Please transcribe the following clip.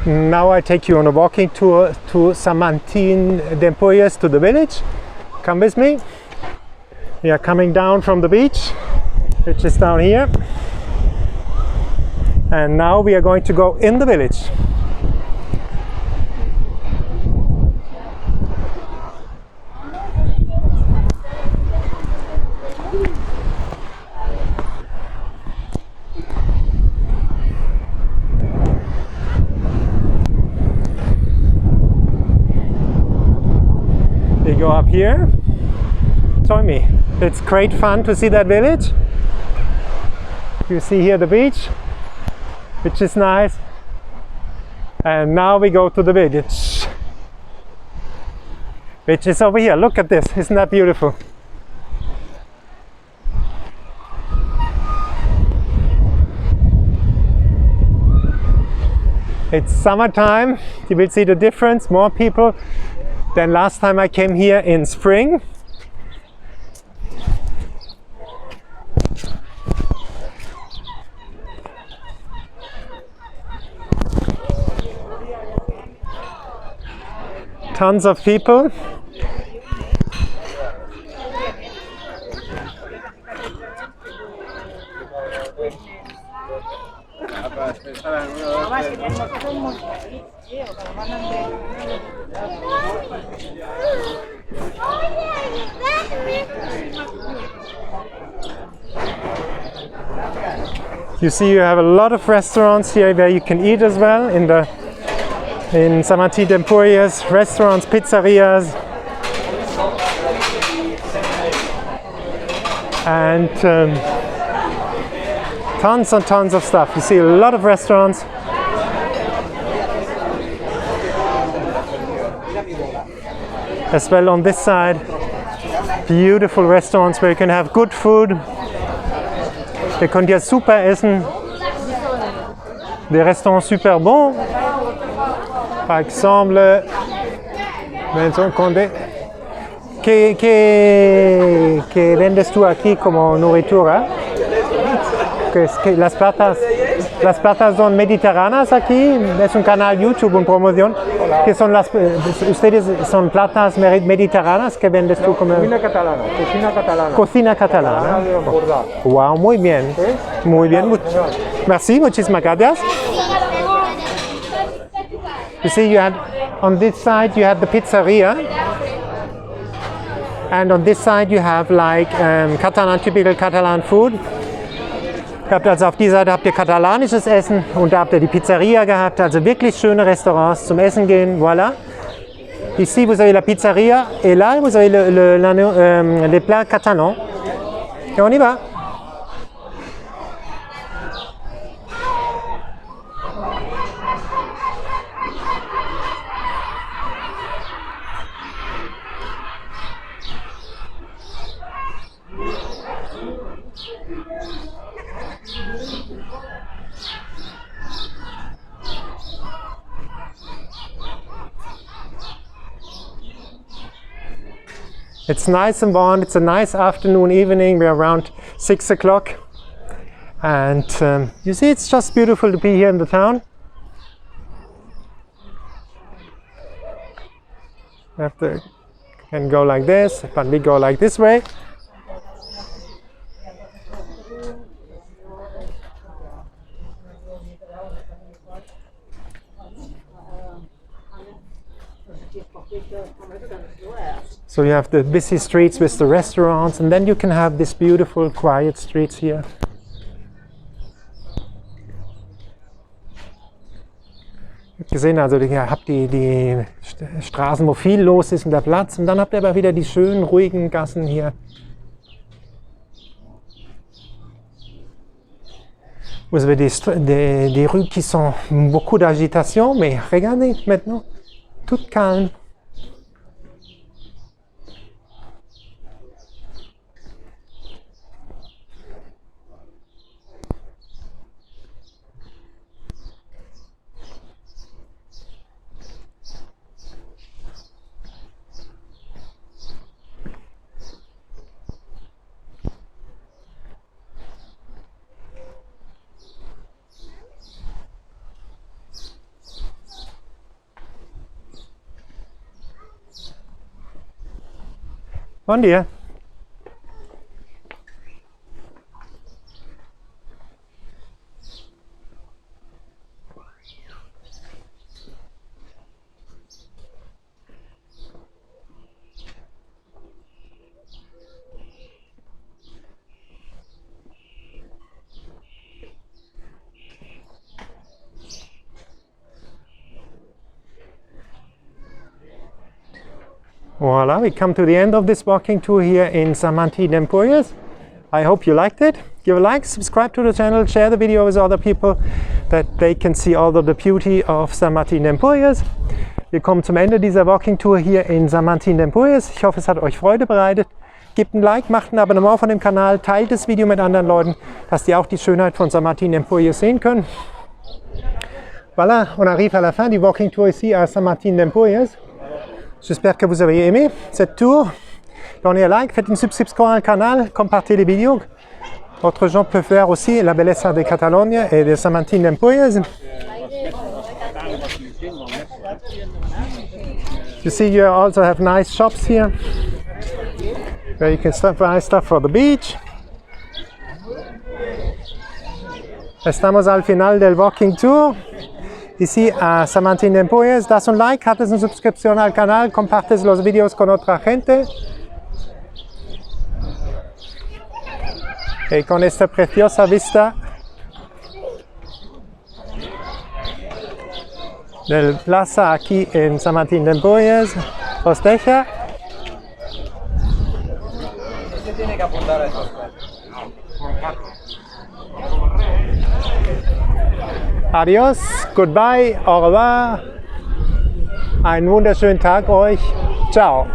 Now I take you on a walking tour to San Martin de Empúries, to the village. Come with me. We are coming down from the beach, which is down here. And now we are going to go in the village. We go up here. Join me. It's great fun to see that village. You see here the beach, which is nice. And now we go to the village, which is over here. Look at this. Isn't that beautiful? It's summertime. You will see the difference. More people than last time I came here in spring. Tons of people. You see, you have a lot of restaurants here where you can eat as well in San Martin de Empúries. Restaurants, pizzerias, and tons and tons of stuff. You see a lot of restaurants. As well on this side, beautiful restaurants where you can have good food. Ihr könnt hier super essen. Des restaurants super bons. Par exemple, ¿qué vendes tú aquí como nourritura? Las platas son mediterráneas aquí. Es un canal YouTube, una promoción. ¿Qué son ustedes son platas mediterráneas que vendes tú como? Cocina catalana. Cocina catalana. Cocina catalana. Wow, muy bien. Muy bien. Merci, muchísimas gracias. You see, you had on this side you have the pizzeria, and on this side you have like Catalan, typical Catalan food. Ihr habt also auf dieser Seite habt ihr katalanisches Essen und da habt ihr die Pizzeria gehabt, also wirklich schöne Restaurants zum Essen gehen, voilà. Ici vous avez la pizzeria et là vous avez les plats catalans. Et on y va. It's nice and warm. It's a nice afternoon, evening. We're around 6 o'clock. And you see, it's just beautiful to be here in the town. Can go like this, but we go like this way. So you have the busy streets with the restaurants, and then you can have these beautiful, quiet streets here. Ihr habt gesehen, also ihr habt die Straßen, wo viel los ist und der Platz, und dann habt ihr aber wieder die schönen, ruhigen Gassen hier. Vous avez des rues qui sont beaucoup d'agitation, mais regardez maintenant, tout calme. Buen día. Voila, we come to the end of this walking tour here in Marti, Empúries. I hope you liked it. Give a like, subscribe to the channel, share the video with other people, that they can see all of the beauty of Marti, Empúries. Wir kommen zum Ende dieser Walking Tour hier in Marti, Empúries. Ich hoffe, es hat euch Freude bereitet. Gebt ein Like, macht ein Abonnement von dem Kanal, teilt das Video mit anderen Leuten, dass die auch die Schönheit von Marti, Empúries sehen können. Voilà, on arrive à la fin du walking tour ici à Marti, Empúries. J'espère que vous avez aimé cette tour. Donnez un like, faites une subscription au canal, compartez les vidéos. D'autres gens peuvent voir aussi la belleza de Catalogne et de Marti, Empúries. You see, you also have nice shops here where you can buy stuff for the beach. Estamos al final del walking tour. Ici a Marti, Empúries, das un like, haces una suscripción al canal, compartes los vídeos con otra gente. Y con esta preciosa vista del plaza aquí en Marti, Empúries, os deja. Tiene que apuntar a eso. Adios, goodbye, au revoir. Einen wunderschönen Tag euch. Ciao.